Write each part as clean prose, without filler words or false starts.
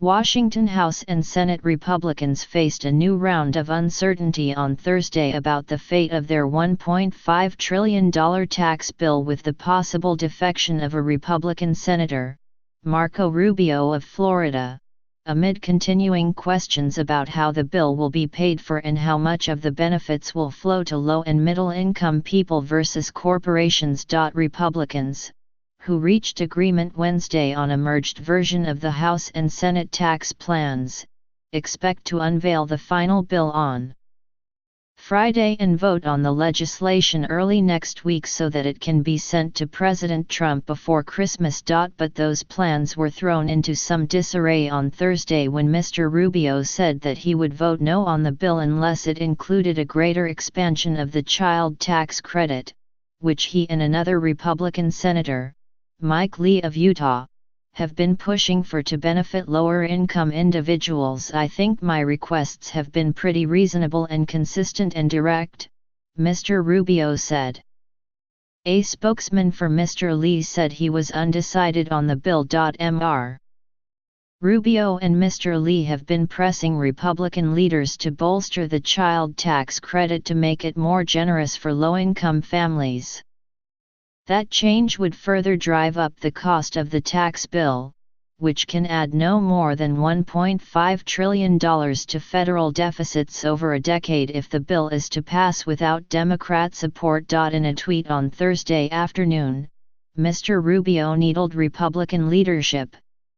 Washington House and Senate Republicans faced a new round of uncertainty on Thursday about the fate of their $1.5 trillion tax bill, with the possible defection of a Republican senator, Marco Rubio of Florida, amid continuing questions about how the bill will be paid for and how much of the benefits will flow to low and middle-income people versus corporations. Republicans, who reached agreement Wednesday on a merged version of the House and Senate tax plans, expect to unveil the final bill on Friday and vote on the legislation early next week so that it can be sent to President Trump before Christmas. But those plans were thrown into some disarray on Thursday when Mr. Rubio said that he would vote no on the bill unless it included a greater expansion of the child tax credit, which he and another Republican senator, Mike Lee of Utah, have been pushing for to benefit lower-income individuals. I think my requests have been pretty reasonable and consistent and direct, Mr. Rubio said. A spokesman for Mr. Lee said he was undecided on the bill. Mr. Rubio and Mr. Lee have been pressing Republican leaders to bolster the child tax credit to make it more generous for low-income families. That change would further drive up the cost of the tax bill, which can add no more than $1.5 trillion to federal deficits over a decade if the bill is to pass without Democrat support. In a tweet on Thursday afternoon, Mr. Rubio needled Republican leadership,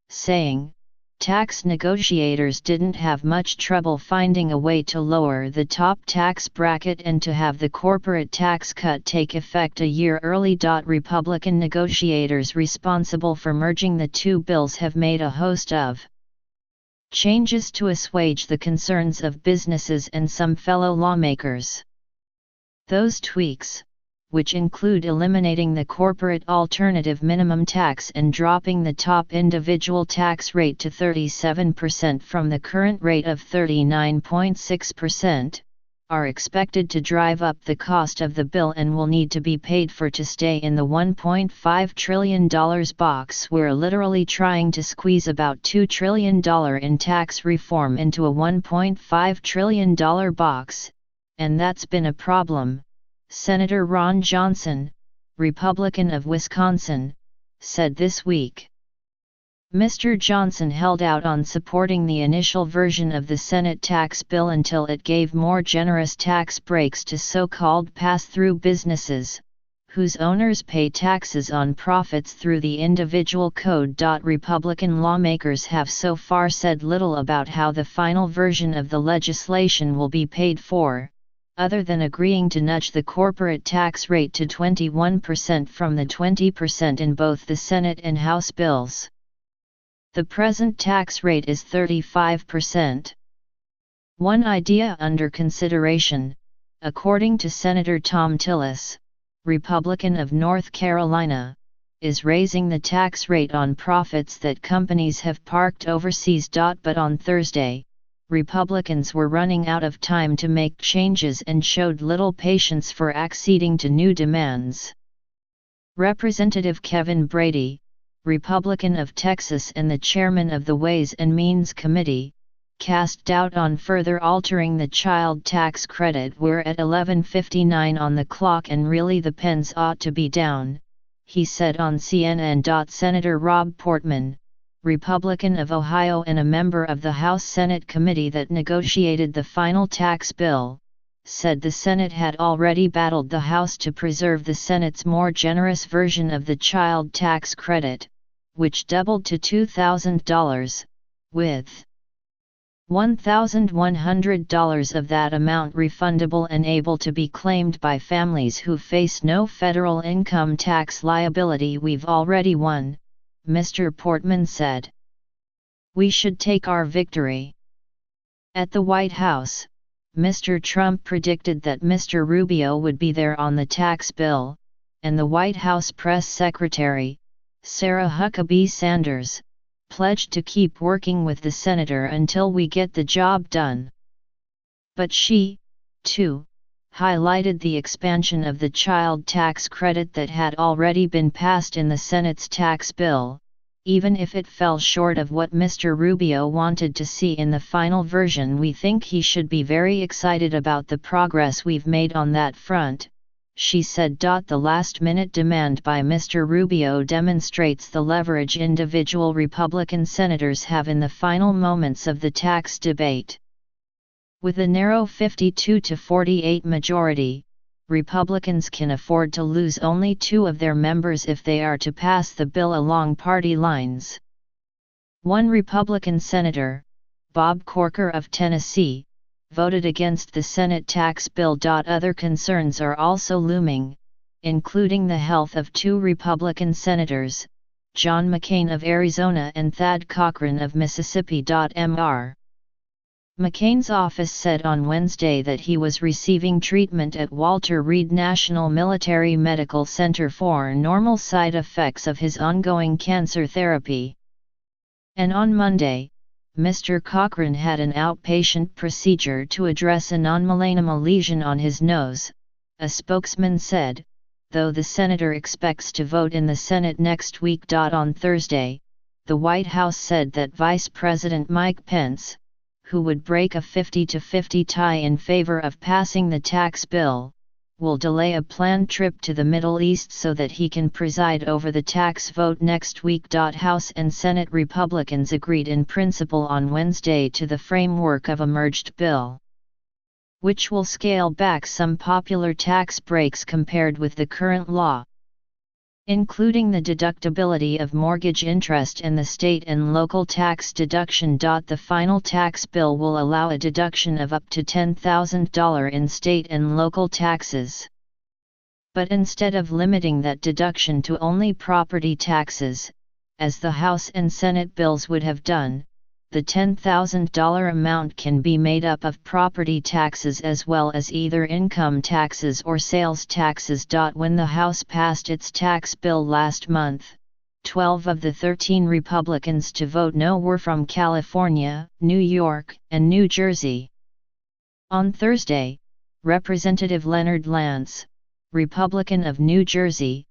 saying, "Tax negotiators didn't have much trouble finding a way to lower the top tax bracket and to have the corporate tax cut take effect a year early." Republican negotiators responsible for merging the two bills have made a host of changes to assuage the concerns of businesses and some fellow lawmakers. Those tweaks, which include eliminating the corporate alternative minimum tax and dropping the top individual tax rate to 37% from the current rate of 39.6%, are expected to drive up the cost of the bill and will need to be paid for to stay in the $1.5 trillion box. We're literally trying to squeeze about $2 trillion in tax reform into a $1.5 trillion box, and that's been a problem, Senator Ron Johnson, Republican of Wisconsin, said this week. Mr. Johnson held out on supporting the initial version of the Senate tax bill until it gave more generous tax breaks to so-called pass-through businesses, whose owners pay taxes on profits through the individual code. Republican lawmakers have so far said little about how the final version of the legislation will be paid for, other than agreeing to nudge the corporate tax rate to 21% from the 20% in both the Senate and House bills. The present tax rate is 35%. One idea under consideration, according to Senator Tom Tillis, Republican of North Carolina, is raising the tax rate on profits that companies have parked overseas. But on Thursday, Republicans were running out of time to make changes and showed little patience for acceding to new demands. Representative Kevin Brady, Republican of Texas and the chairman of the Ways and Means Committee, cast doubt on further altering the child tax credit. "We're at 11:59 on the clock and really the pens ought to be down," he said on CNN. Senator Rob Portman, Republican of Ohio and a member of the House Senate committee that negotiated the final tax bill, said the Senate had already battled the House to preserve the Senate's more generous version of the child tax credit, which doubled to $2,000, with $1,100 of that amount refundable and able to be claimed by families who face no federal income tax liability. "We've already won," Mr. Portman said. "We should take our victory." At the White House, Mr. Trump predicted that Mr. Rubio would be there on the tax bill, and the White House press secretary, Sarah Huckabee Sanders, pledged to keep working with the senator until we get the job done. But she, too, highlighted the expansion of the child tax credit that had already been passed in the Senate's tax bill, Even if it fell short of what Mr. Rubio wanted to see in the final version, we think he should be very excited about the progress we've made on that front," she said. The last-minute demand by Mr. Rubio demonstrates the leverage individual Republican senators have in the final moments of the tax debate. With a narrow 52-48 majority, Republicans can afford to lose only 2 of their members if they are to pass the bill along party lines. One Republican senator, Bob Corker of Tennessee, voted against the Senate tax bill. Other concerns are also looming, including the health of 2 Republican senators, John McCain of Arizona and Thad Cochran of Mississippi. Mr. McCain's office said on Wednesday that he was receiving treatment at Walter Reed National Military Medical Center for normal side effects of his ongoing cancer therapy. And on Monday, Mr. Cochran had an outpatient procedure to address a non-melanoma lesion on his nose, a spokesman said, though the senator expects to vote in the Senate next week. On Thursday, the White House said that Vice President Mike Pence, who would break a 50-50 tie in favor of passing the tax bill, will delay a planned trip to the Middle East so that he can preside over the tax vote next week. House and Senate Republicans agreed in principle on Wednesday to the framework of a merged bill, which will scale back some popular tax breaks compared with the current law, including the deductibility of mortgage interest and the state and local tax deduction. The final tax bill will allow a deduction of up to $10,000 in state and local taxes. But instead of limiting that deduction to only property taxes, as the House and Senate bills would have done, the $10,000 amount can be made up of property taxes as well as either income taxes or sales taxes. When the House passed its tax bill last month, 12 of the 13 Republicans to vote no were from California, New York, and New Jersey. On Thursday, Representative Leonard Lance, Republican of New Jersey,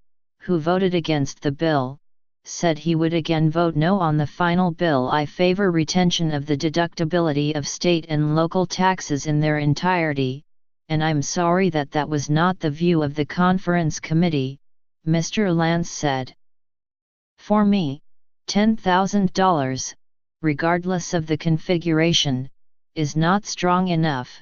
who voted against the bill, said he would again vote no on the final bill. "I favor retention of the deductibility of state and local taxes in their entirety, and I'm sorry that that was not the view of the conference committee," Mr. Lance said. "For me, $10,000, regardless of the configuration, is not strong enough."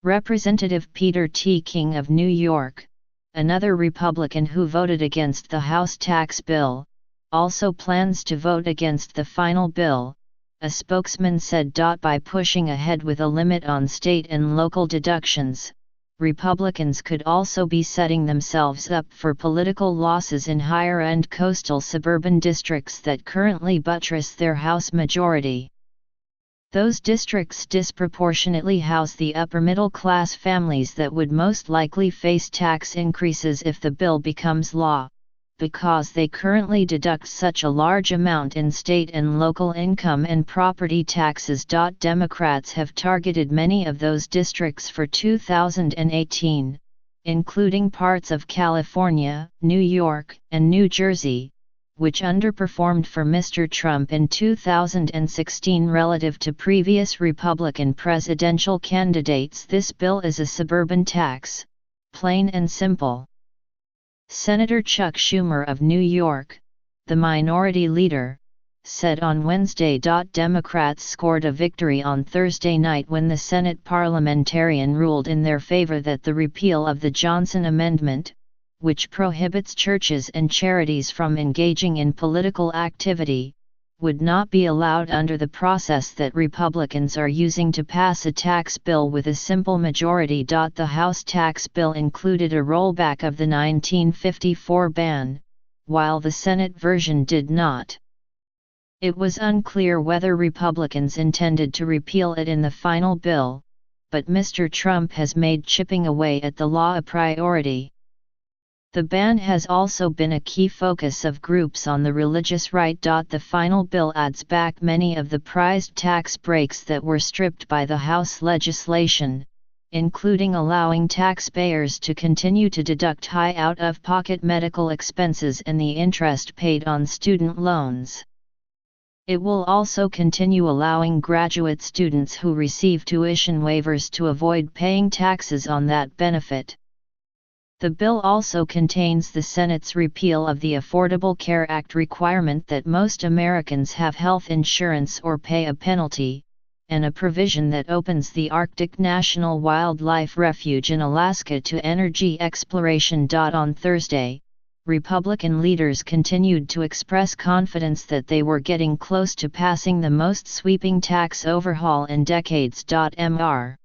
Representative Peter T. King of New York, another Republican who voted against the House tax bill, also plans to vote against the final bill, a spokesman said. By pushing ahead with a limit on state and local deductions, Republicans could also be setting themselves up for political losses in higher-end coastal suburban districts that currently buttress their House majority. Those districts disproportionately house the upper-middle-class families that would most likely face tax increases if the bill becomes law, because they currently deduct such a large amount in state and local income and property taxes. Democrats have targeted many of those districts for 2018, including parts of California, New York, and New Jersey, which underperformed for Mr. Trump in 2016 relative to previous Republican presidential candidates. "This bill is a suburban tax, plain and simple," Senator Chuck Schumer of New York, the minority leader, said on Wednesday. Democrats scored a victory on Thursday night when the Senate parliamentarian ruled in their favor that the repeal of the Johnson Amendment, which prohibits churches and charities from engaging in political activity, would not be allowed under the process that Republicans are using to pass a tax bill with a simple majority. The House tax bill included a rollback of the 1954 ban, while the Senate version did not. It was unclear whether Republicans intended to repeal it in the final bill, but Mr. Trump has made chipping away at the law a priority. The ban has also been a key focus of groups on the religious right. The final bill adds back many of the prized tax breaks that were stripped by the House legislation, including allowing taxpayers to continue to deduct high out-of-pocket medical expenses and the interest paid on student loans. It will also continue allowing graduate students who receive tuition waivers to avoid paying taxes on that benefit. The bill also contains the Senate's repeal of the Affordable Care Act requirement that most Americans have health insurance or pay a penalty, and a provision that opens the Arctic National Wildlife Refuge in Alaska to energy exploration. On Thursday, Republican leaders continued to express confidence that they were getting close to passing the most sweeping tax overhaul in decades. Mr.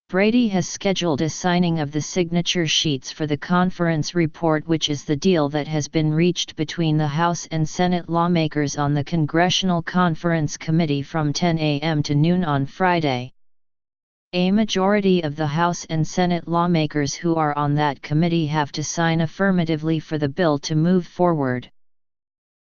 Brady has scheduled a signing of the signature sheets for the conference report, which is the deal that has been reached between the House and Senate lawmakers on the Congressional Conference Committee from 10 a.m. to noon on Friday. A majority of the House and Senate lawmakers who are on that committee have to sign affirmatively for the bill to move forward.